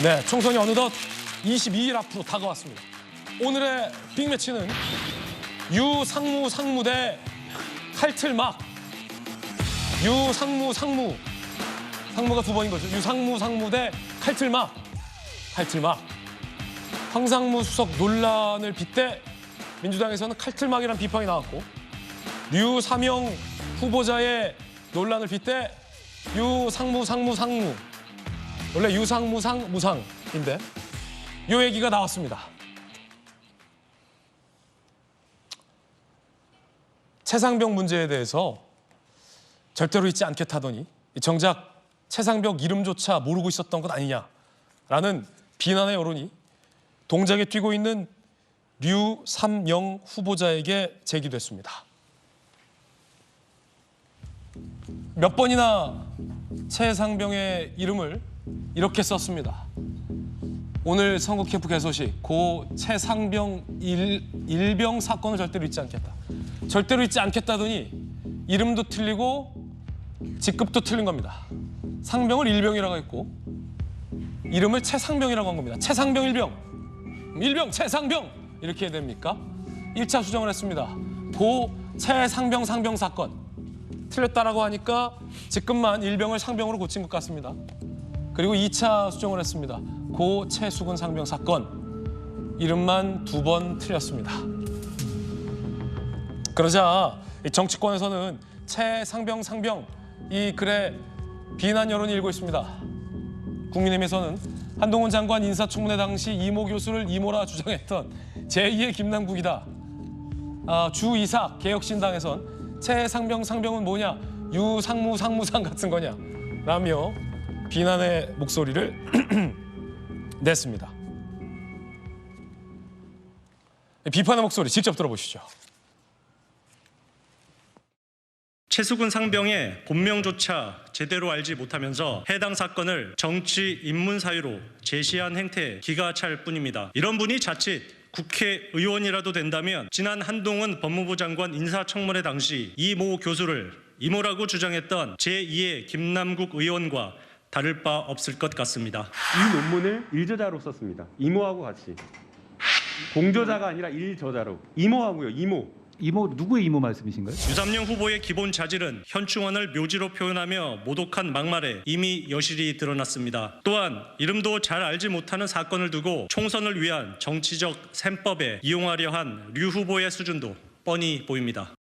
네, 총선이 어느덧 22일 앞으로 다가왔습니다. 오늘의 빅매치는 유상무 상무 대 칼틀막. 유상무 상무. 상무가 두 번인 거죠. 유상무 상무 대 칼틀막. 칼틀막. 황상무 수석 논란을 빗대 민주당에서는 칼틀막이라는 비판이 나왔고, 류사명 후보자의 논란을 빗대 유상무 상무 상무. 원래 유상무상 무상인데 이 얘기가 나왔습니다. 최상병 문제에 대해서 절대로 잊지 않겠다더니 정작 최상병 이름조차 모르고 있었던 것 아니냐라는 비난의 여론이 동작에 뛰고 있는 류삼영 후보자에게 제기됐습니다. 몇 번이나 최상병의 이름을 이렇게 썼습니다. 오늘 선거 캠프 개소식 고 최상병 일병 사건을 절대로 잊지 않겠다. 절대로 잊지 않겠다더니 이름도 틀리고 직급도 틀린 겁니다. 상병을 일병이라고 했고 이름을 최상병이라고 한 겁니다. 최상병 일병 최상병 이렇게 해야 됩니까? 1차 수정을 했습니다. 고 최상병 상병 사건. 틀렸다라고 하니까 직급만 일병을 상병으로 고친 것 같습니다. 그리고 2차 수정을 했습니다. 고 최수근 상병 사건. 이름만 2번 틀렸습니다. 그러자 정치권에서는 최상병 상병 이 글에 비난 여론이 일고 있습니다. 국민의힘에서는 한동훈 장관 인사청문회 당시 이모 교수를 이모라 주장했던 제2의 김남국이다. 주이삭 개혁신당에선 최상병 상병은 뭐냐, 유상무 상무상 같은 거냐 라며 비난의 목소리를 냈습니다. 비판의 목소리 직접 들어보시죠. 최수근 상병의 본명조차 제대로 알지 못하면서 해당 사건을 정치 입문 사유로 제시한 행태에 기가 찰 뿐입니다. 이런 분이 자칫 국회의원이라도 된다면 지난 한동훈 법무부 장관 인사청문회 당시 이모 교수를 이모라고 주장했던 제2의 김남국 의원과 다를 바 없을 것 같습니다. 이 논문을 일저자로 썼습니다. 이모하고 같이. 공저자가 아니라 일저자로. 이모하고요. 이모 누구의 이모 말씀이신가요? 유삼영 후보의 기본 자질은 현충원을 묘지로 표현하며 모독한 막말에 이미 여실히 드러났습니다. 또한 이름도 잘 알지 못하는 사건을 두고 총선을 위한 정치적 셈법에 이용하려 한 류 후보의 수준도 뻔히 보입니다.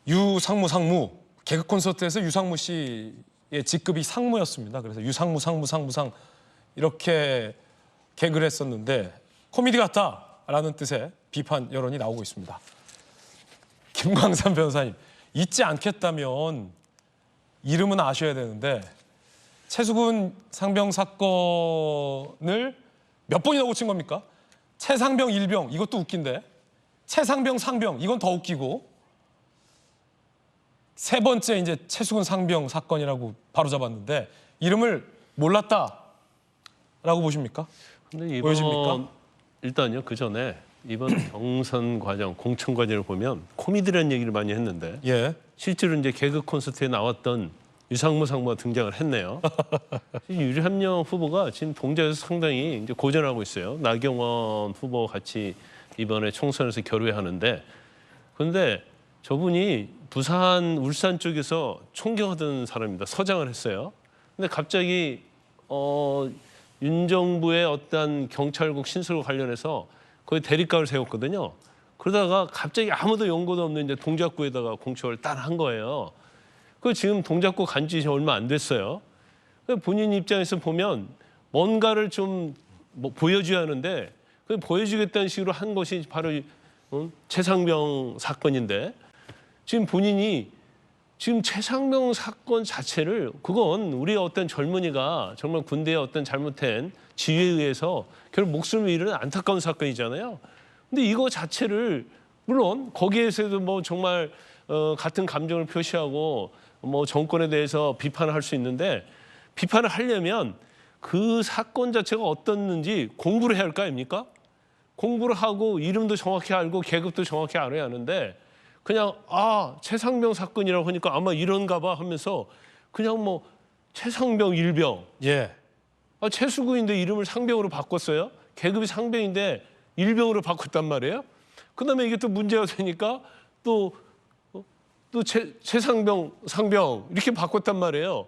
유상무 상무. 개그 콘서트에서 유상무 씨의 직급이 상무였습니다. 그래서 유상무 상무 이렇게 개그를 했었는데 코미디 같다라는 뜻의 비판 여론이 나오고 있습니다. 김광삼 변호사님, 잊지 않겠다면 이름은 아셔야 되는데 최수근 상병 사건을 몇 번이나 고친 겁니까? 최상병 일병 이것도 웃긴데 최상병 상병 이건 더 웃기고 세 번째 이제 최수근 상병 사건이라고 바로 잡았는데 이름을 몰랐다라고 보십니까? 근데 보여집니까? 일단요, 그 전에 이번 경선 과정, 공천 과정을 보면 코미디라는 얘기를 많이 했는데 예. 실제로 이제 개그 콘서트에 나왔던 유상무 상무가 등장을 했네요. 유삼영 후보가 지금 동작에서 상당히 이제 고전하고 있어요. 나경원 후보 같이 이번에 총선에서 결외하는데, 그런데 저분이 부산, 울산 쪽에서 총경하던 사람입니다. 서장을 했어요. 근데 갑자기 윤 정부의 어떤 경찰국 신설과 관련해서 거의 대립각을 세웠거든요. 그러다가 갑자기 아무도 연고도 없는 이제 동작구에다가 공천을 딱 한 거예요. 그 지금 동작구 간지 얼마 안 됐어요. 본인 입장에서 보면 뭔가를 좀 보여줘야 하는데 그 보여주겠다는 식으로 한 것이 바로 최상병 사건인데, 지금 본인이 지금 최상병 사건 자체를, 그건 우리 어떤 젊은이가 정말 군대의 어떤 잘못된 지휘에 의해서 결국 목숨을 잃은 안타까운 사건이잖아요. 근데 이거 자체를 물론 거기에서도 뭐 정말 같은 감정을 표시하고 뭐 정권에 대해서 비판을 할 수 있는데, 비판을 하려면 그 사건 자체가 어떻는지 공부를 해야 할 거 아닙니까? 공부를 하고 이름도 정확히 알고 계급도 정확히 알아야 하는데, 그냥 최상병 사건이라고 하니까 아마 이런가 봐 하면서 그냥 뭐 최상병 일병. 예. 최수구인데 이름을 상병으로 바꿨어요. 계급이 상병인데 일병으로 바꿨단 말이에요. 그다음에 이게 또 문제가 되니까 또 최상병 상병 이렇게 바꿨단 말이에요.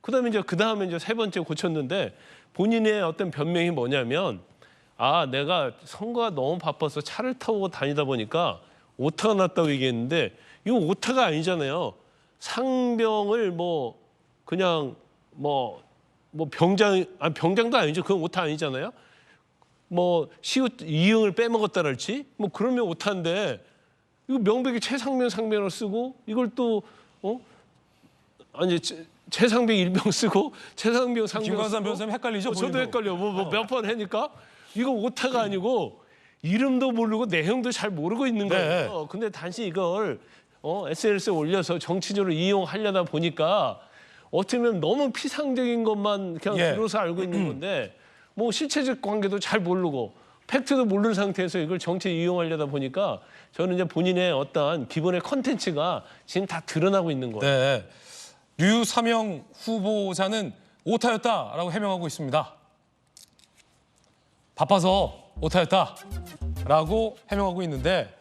그다음에 이제 세 번째 고쳤는데 본인의 어떤 변명이 뭐냐면 내가 선거가 너무 바빠서 차를 타고 다니다 보니까 오타가 났다고 얘기했는데 이거 오타가 아니잖아요. 상병을 그냥 병장도 아니죠. 그건 오타 아니잖아요. 시옷 이응을 빼먹었다랄지 그러면 오타인데 이거 명백히 최상병 상병을 쓰고 이걸 또 최상병 일병 쓰고 최상병 상병 김광삼 쓰고 변호사님 헷갈리죠? 저도 본인도? 헷갈려. 몇 번 하니까 이거 오타가 아니고 이름도 모르고 내용도 잘 모르고 있는 거예요. 근데 단지 이걸 SNS에 올려서 정치적으로 이용하려다 보니까 어떻게 보면 너무 피상적인 것만 그냥 들어서 알고 있는 건데 실체적 관계도 잘 모르고 팩트도 모르는 상태에서 이걸 정치에 이용하려다 보니까 저는 이제 본인의 어떤 기본의 컨텐츠가 지금 다 드러나고 있는 거예요. 네. 류사명 후보자는 오타였다라고 해명하고 있습니다. 바빠서 오타였다라고 해명하고 있는데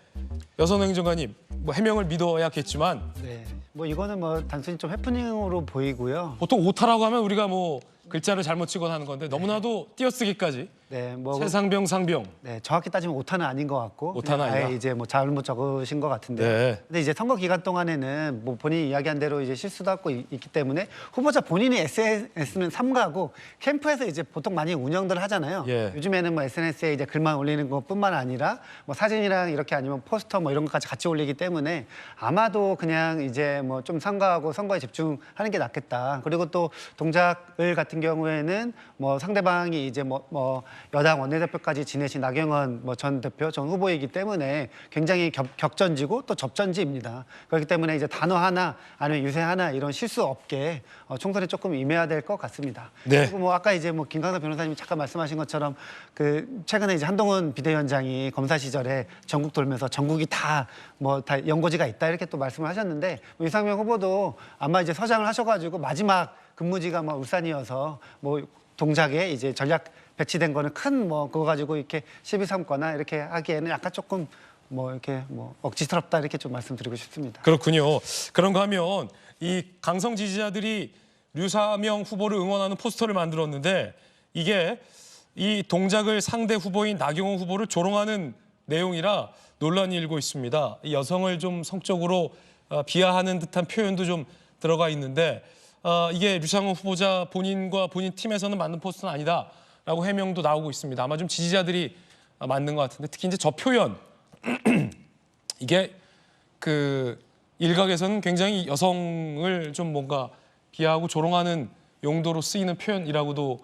여선호 행정관님 해명을 믿어야겠지만 네, 이거는 단순히 좀 해프닝으로 보이고요. 보통 오타라고 하면 우리가 글자를 잘못 치거나 하는 건데 너무나도 띄어쓰기까지 네, 최상병 상병. 네, 정확히 따지면 오타는 아닌 것 같고 오타는 그냥 아예 아니다. 이제 잘못 적으신 것 같은데. 네. 근데 이제 선거 기간 동안에는 본인이 이야기한 대로 이제 실수도 하고 있기 때문에 후보자 본인이 SNS는 삼가고 캠프에서 이제 보통 많이 운영들 하잖아요. 예. 요즘에는 SNS에 이제 글만 올리는 것뿐만 아니라 사진이랑 이렇게 아니면 포스터 이런 것까지 같이 올리기 때문에 아마도 그냥 이제 좀 삼가하고 선거에 집중하는 게 낫겠다. 그리고 또 동작을 같은 경우에는 상대방이 이제 여당 원내대표까지 지내신 나경원 전 대표, 전 후보이기 때문에 굉장히 격전지고 또 접전지입니다. 그렇기 때문에 이제 단어 하나 아니면 유세 하나 이런 실수 없게 총선에 조금 임해야 될 것 같습니다. 네. 그리고 아까 이제 김광삼 변호사님이 잠깐 말씀하신 것처럼 최근에 이제 한동훈 비대위원장이 검사 시절에 전국 돌면서 전국이 다 연고지가 있다 이렇게 또 말씀을 하셨는데 유상명 후보도 아마 이제 서장을 하셔가지고 마지막 근무지가 울산이어서 동작에 이제 전략 배치된 거는 큰 그거 가지고 이렇게 시비 삼거나 이렇게 하기에는 약간 조금 이렇게 억지스럽다 이렇게 좀 말씀드리고 싶습니다. 그렇군요. 그런가 하면 이 강성 지지자들이 류사명 후보를 응원하는 포스터를 만들었는데 이게 이 동작을 상대 후보인 나경원 후보를 조롱하는 내용이라 논란이 일고 있습니다. 이 여성을 좀 성적으로 비하하는 듯한 표현도 좀 들어가 있는데 이게 류상호 후보자 본인과 본인 팀에서는 만든 포스터는 아니다라고 해명도 나오고 있습니다. 아마 좀 지지자들이 만든 것 같은데 특히 이제 저 표현 이게 일각에서는 굉장히 여성을 좀 뭔가 비하하고 조롱하는 용도로 쓰이는 표현이라고도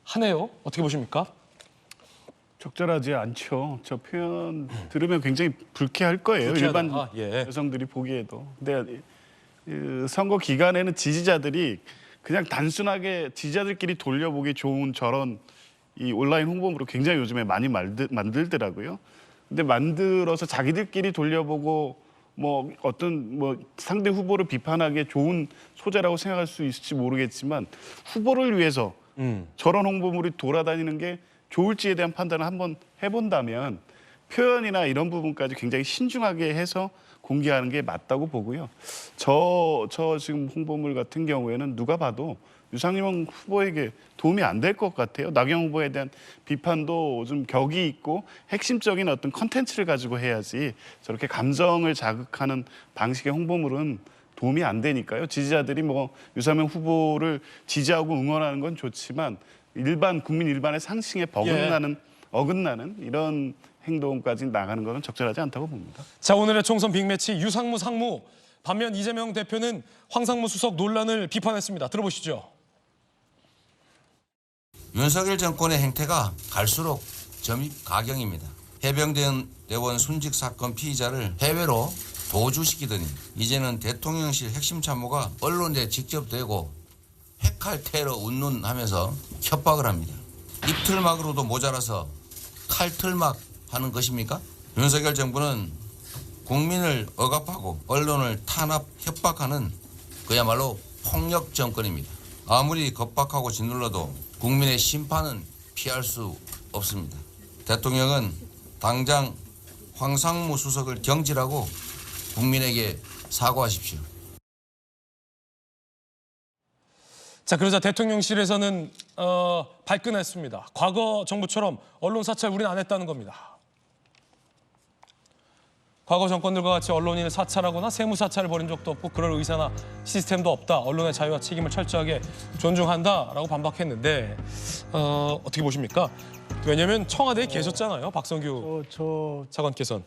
하네요. 어떻게 보십니까? 적절하지 않죠. 저 표현 들으면 굉장히 불쾌할 거예요. 불쾌하다. 일반 예. 여성들이 보기에도. 근데 선거 기간에는 지지자들이 그냥 단순하게 지지자들끼리 돌려보기 좋은 저런 이 온라인 홍보물을 굉장히 요즘에 많이 만들더라고요. 근데 만들어서 자기들끼리 돌려보고 어떤 상대 후보를 비판하기에 좋은 소재라고 생각할 수 있을지 모르겠지만 후보를 위해서 저런 홍보물이 돌아다니는 게 좋을지에 대한 판단을 한번 해본다면 표현이나 이런 부분까지 굉장히 신중하게 해서 공개하는 게 맞다고 보고요. 저 지금 홍보물 같은 경우에는 누가 봐도 유상용 후보에게 도움이 안 될 것 같아요. 나경원 후보에 대한 비판도 좀 격이 있고 핵심적인 어떤 컨텐츠를 가지고 해야지 저렇게 감정을 자극하는 방식의 홍보물은 도움이 안 되니까요. 지지자들이 유상용 후보를 지지하고 응원하는 건 좋지만 국민 일반의 상식에 어긋나는 이런 행동까지 나가는 것은 적절하지 않다고 봅니다. 자, 오늘의 총선 빅매치 유상무 상무. 반면 이재명 대표는 황상무 수석 논란을 비판했습니다. 들어보시죠. 윤석열 정권의 행태가 갈수록 점입 가경입니다. 해병대원 순직 사건 피의자를 해외로 도주시키더니 이제는 대통령실 핵심 참모가 언론에 직접 대고 핵칼 테러 운운하면서 협박을 합니다. 입틀막으로도 모자라서 칼틀막 하는 것입니까? 윤석열 정부는 국민을 억압하고 언론을 탄압 협박하는 그야말로 폭력 정권입니다. 아무리 겁박하고 짓눌러도 국민의 심판은 피할 수 없습니다. 대통령은 당장 황상무 수석을 경질하고 국민에게 사과하십시오. 자, 그러자 대통령실에서는 발끈했습니다. 과거 정부처럼 언론 사찰 우리는 안 했다는 겁니다. 과거 정권들과 같이 언론인을 사찰하거나 세무 사찰을 벌인 적도 없고 그럴 의사나 시스템도 없다. 언론의 자유와 책임을 철저하게 존중한다라고 반박했는데 어떻게 보십니까? 왜냐하면 청와대에 계셨잖아요, 박성규 차관께서는.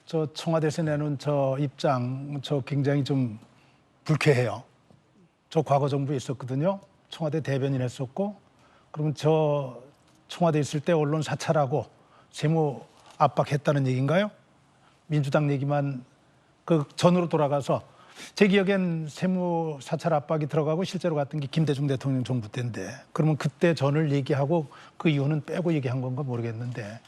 저 청와대에서 내놓은 저 입장 굉장히 좀 불쾌해요. 저 과거 정부에 있었거든요. 청와대 대변인 했었고, 그러면 저 청와대에 있을 때 언론 사찰하고 세무 압박했다는 얘기인가요? 민주당 얘기만 그 전으로 돌아가서 제 기억엔 세무 사찰 압박이 들어가고 실제로 갔던 게 김대중 대통령 정부 때인데, 그러면 그때 전을 얘기하고 그 이후는 빼고 얘기한 건가 모르겠는데,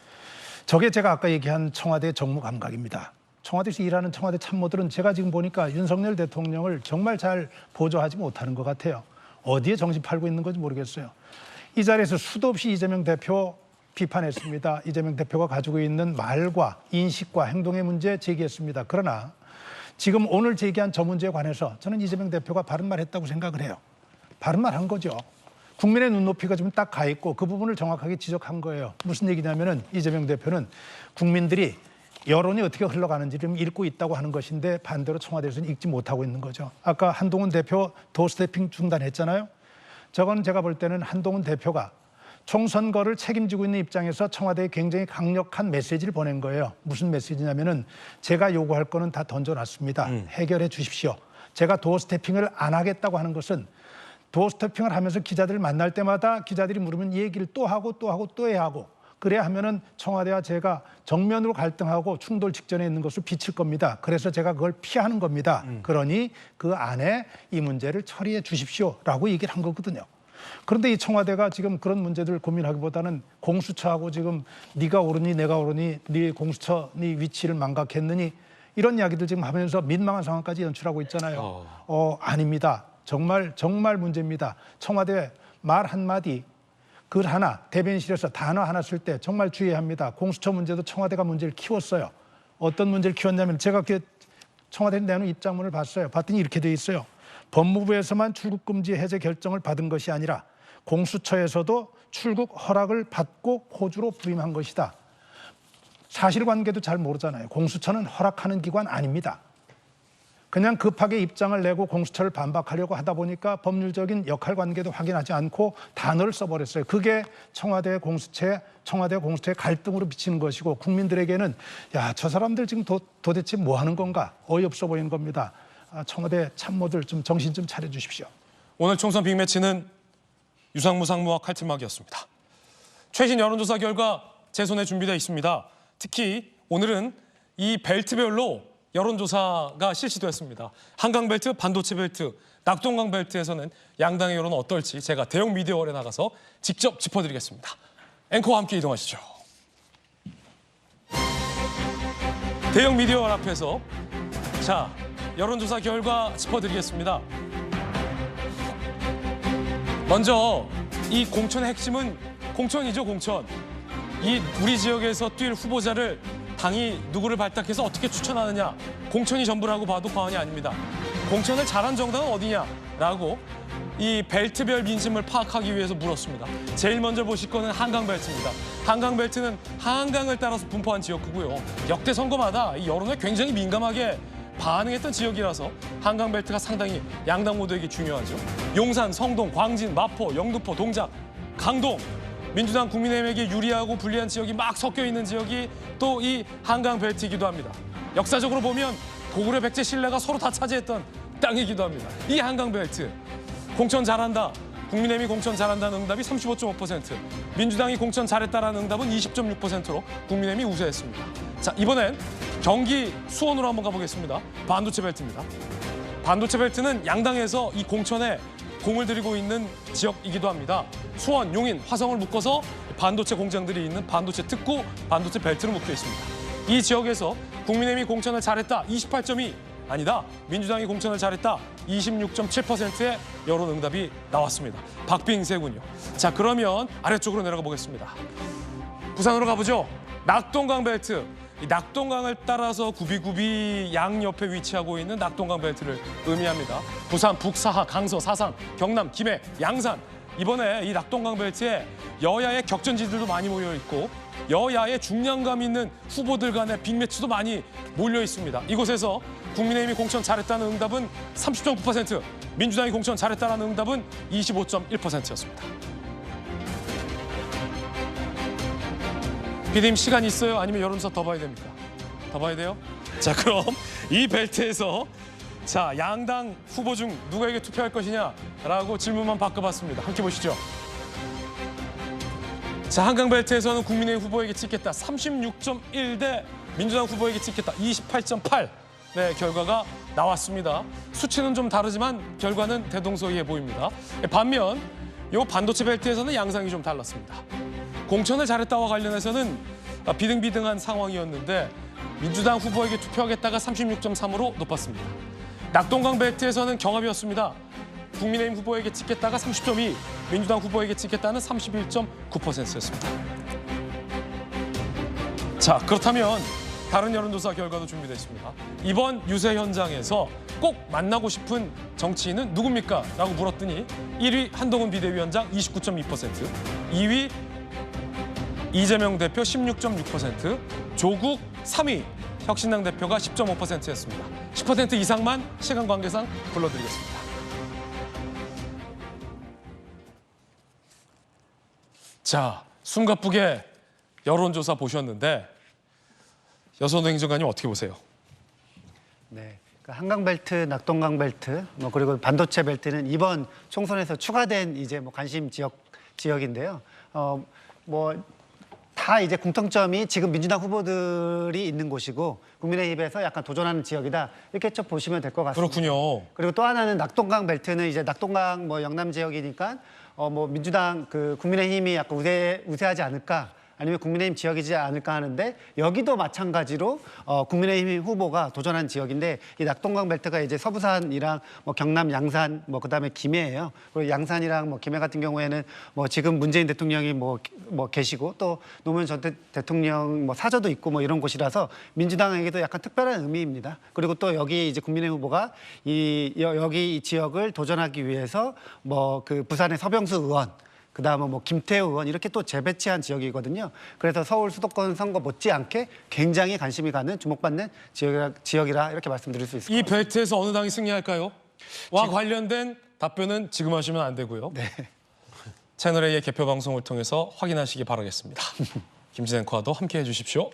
저게 제가 아까 얘기한 청와대 정무 감각입니다. 청와대에서 일하는 청와대 참모들은 제가 지금 보니까 윤석열 대통령을 정말 잘 보조하지 못하는 것 같아요. 어디에 정신 팔고 있는 건지 모르겠어요. 이 자리에서 수도 없이 이재명 대표 비판했습니다. 이재명 대표가 가지고 있는 말과 인식과 행동의 문제 제기했습니다. 그러나 지금 오늘 제기한 저 문제에 관해서 저는 이재명 대표가 바른 말 했다고 생각을 해요. 바른 말 한 거죠. 국민의 눈높이가 좀 딱 가 있고 그 부분을 정확하게 지적한 거예요. 무슨 얘기냐면은 이재명 대표는 국민들이 여론이 어떻게 흘러가는지 좀 읽고 있다고 하는 것인데 반대로 청와대에서는 읽지 못하고 있는 거죠. 아까 한동훈 대표 도스태핑 중단했잖아요. 저건 제가 볼 때는 한동훈 대표가 총선거를 책임지고 있는 입장에서 청와대에 굉장히 강력한 메시지를 보낸 거예요. 무슨 메시지냐면은 제가 요구할 거는 다 던져놨습니다. 해결해 주십시오. 제가 도어스태핑을 안 하겠다고 하는 것은 도어스태핑을 하면서 기자들을 만날 때마다 기자들이 물으면 이 얘기를 또 하고 또 하고 또 해야 하고, 그래야 하면은 청와대와 제가 정면으로 갈등하고 충돌 직전에 있는 것을 비칠 겁니다. 그래서 제가 그걸 피하는 겁니다. 그러니 그 안에 이 문제를 처리해 주십시오라고 얘기를 한 거거든요. 그런데 이 청와대가 지금 그런 문제들을 고민하기보다는 공수처하고 지금 네가 옳으니 내가 옳으니 네 공수처 네 위치를 망각했느니 이런 이야기들 지금 하면서 민망한 상황까지 연출하고 있잖아요. 아닙니다. 정말 문제입니다. 청와대 말 한마디, 글 하나, 대변인실에서 단어 하나 쓸 때 정말 주의해야 합니다. 공수처 문제도 청와대가 문제를 키웠어요. 어떤 문제를 키웠냐면 제가 청와대에 내놓은 입장문을 봤어요. 봤더니 이렇게 돼 있어요. 법무부에서만 출국금지 해제 결정을 받은 것이 아니라 공수처에서도 출국 허락을 받고 호주로 부임한 것이다. 사실관계도 잘 모르잖아요. 공수처는 허락하는 기관 아닙니다. 그냥 급하게 입장을 내고 공수처를 반박하려고 하다 보니까 법률적인 역할관계도 확인하지 않고 단어를 써버렸어요. 그게 청와대 공수처의 갈등으로 비치는 것이고, 국민들에게는 야, 저 사람들 지금 도대체 뭐 하는 건가 어이없어 보이는 겁니다. 청와대 참모들 좀 정신 좀 차려주십시오. 오늘 총선 빅매치는 유상무 상무와 칼춤막이었습니다. 최신 여론조사 결과 제 손에 준비되어 있습니다. 특히 오늘은 이 벨트별로 여론조사가 실시됐습니다. 한강벨트, 반도체벨트, 낙동강벨트에서는 양당의 여론은 어떨지 제가 대형 미디어월에 나가서 직접 짚어드리겠습니다. 앵커와 함께 이동하시죠. 대형 미디어월 앞에서 자, 여론조사 결과 짚어드리겠습니다. 먼저 이 공천의 핵심은 공천이죠, 공천. 이 우리 지역에서 뛸 후보자를 당이 누구를 발탁해서 어떻게 추천하느냐, 공천이 전부라고 봐도 과언이 아닙니다. 공천을 잘한 정당은 어디냐라고 이 벨트별 민심을 파악하기 위해서 물었습니다. 제일 먼저 보실 거는 한강벨트입니다. 한강벨트는 한강을 따라서 분포한 지역구고요. 역대 선거마다 이 여론에 굉장히 민감하게 반응했던 지역이라서 한강벨트가 상당히 양당 모두에게 중요하죠. 용산, 성동, 광진, 마포, 영등포, 동작, 강동, 민주당 국민의힘에게 유리하고 불리한 지역이 막 섞여 있는 지역이 또 이 한강벨트이기도 합니다. 역사적으로 보면 고구려 백제 신라가 서로 다 차지했던 땅이기도 합니다. 이 한강벨트, 공천 잘한다, 국민의힘이 공천 잘한다는 응답이 35.5%, 민주당이 공천 잘했다라는 응답은 20.6%로 국민의힘이 우세했습니다. 자, 이번엔 경기 수원으로 한번 가보겠습니다. 반도체 벨트입니다. 반도체 벨트는 양당에서 이 공천에 공을 들이고 있는 지역이기도 합니다. 수원, 용인, 화성을 묶어서 반도체 공장들이 있는 반도체 특구, 반도체 벨트로 묶여 있습니다. 이 지역에서 국민의힘이 공천을 잘했다 28.2, 아니다. 민주당이 공천을 잘했다. 26.7%의 여론응답이 나왔습니다. 박빙세군요. 자, 그러면 아래쪽으로 내려가 보겠습니다. 부산으로 가보죠. 낙동강 벨트. 이 낙동강을 따라서 구비구비 양옆에 위치하고 있는 낙동강 벨트를 의미합니다. 부산, 북사하, 강서, 사상, 경남, 김해, 양산. 이번에 이 낙동강 벨트에 여야의 격전지들도 많이 모여 있고 여야의 중량감 있는 후보들 간의 빅매치도 많이 몰려 있습니다. 이곳에서 국민의힘이 공천 잘했다는 응답은 30.9%, 민주당이 공천 잘했다는 응답은 25.1%였습니다. 피디님 시간 있어요? 아니면 여론조사 더 봐야 됩니까? 더 봐야 돼요? 자, 그럼 이 벨트에서 자, 양당 후보 중 누구에게 투표할 것이냐라고 질문만 바꿔봤습니다. 함께 보시죠. 자, 한강 벨트에서는 국민의힘 후보에게 찍겠다 36.1 대 민주당 후보에게 찍겠다 28.8. 네, 결과가 나왔습니다. 수치는 좀 다르지만 결과는 대동소이해 보입니다. 반면 이 반도체 벨트에서는 양상이 좀 달랐습니다. 공천을 잘했다와 관련해서는 비등비등한 상황이었는데 민주당 후보에게 투표하겠다가 36.3으로 높았습니다. 낙동강 벨트에서는 경합이었습니다. 국민의힘 후보에게 찍겠다가 30.2, 민주당 후보에게 찍겠다는 31.9%였습니다. 자, 그렇다면 다른 여론조사 결과도 준비되어 있습니다. 이번 유세 현장에서 꼭 만나고 싶은 정치인은 누굽니까? 라고 물었더니 1위 한동훈 비대위원장 29.2%, 2위 이재명 대표 16.6%, 조국 3위 혁신당 대표가 10.5%였습니다. 10% 이상만 시간 관계상 불러드리겠습니다. 자, 숨가쁘게 여론조사 보셨는데 여선호 행정관님 어떻게 보세요? 네, 그 한강벨트, 낙동강벨트, 뭐 그리고 반도체 벨트는 이번 총선에서 추가된 이제 뭐 관심 지역인데요. 뭐 다 이제 공통점이 지금 민주당 후보들이 있는 곳이고 국민의힘에서 약간 도전하는 지역이다 이렇게 좀 보시면 될 것 같습니다. 그렇군요. 그리고 또 하나는 낙동강 벨트는 이제 낙동강 뭐 영남 지역이니까 뭐 민주당 그 국민의힘이 약간 우세하지 않을까. 아니면 국민의힘 지역이지 않을까 하는데 여기도 마찬가지로 국민의힘 후보가 도전한 지역인데 이 낙동강 벨트가 이제 서부산이랑 뭐 경남 양산 뭐 그다음에 김해예요. 그리고 양산이랑 뭐 김해 같은 경우에는 뭐 지금 문재인 대통령이 뭐 계시고 또 노무현 전 대통령 뭐 사저도 있고 뭐 이런 곳이라서 민주당에게도 약간 특별한 의미입니다. 그리고 또 여기 이제 국민의힘 후보가 여기 이 지역을 도전하기 위해서 뭐 그 부산의 서병수 의원 그다음에 뭐 김태우 의원 이렇게 또 재배치한 지역이거든요. 그래서 서울 수도권 선거 못지않게 굉장히 관심이 가는 주목받는 지역이라 이렇게 말씀드릴 수 있을 것 이 같습니다. 벨트에서 어느 당이 승리할까요? 와 관련된 답변은 지금 하시면 안 되고요. 네. 채널A의 개표 방송을 통해서 확인하시기 바라겠습니다. 김진 앵커와도 함께 해주십시오.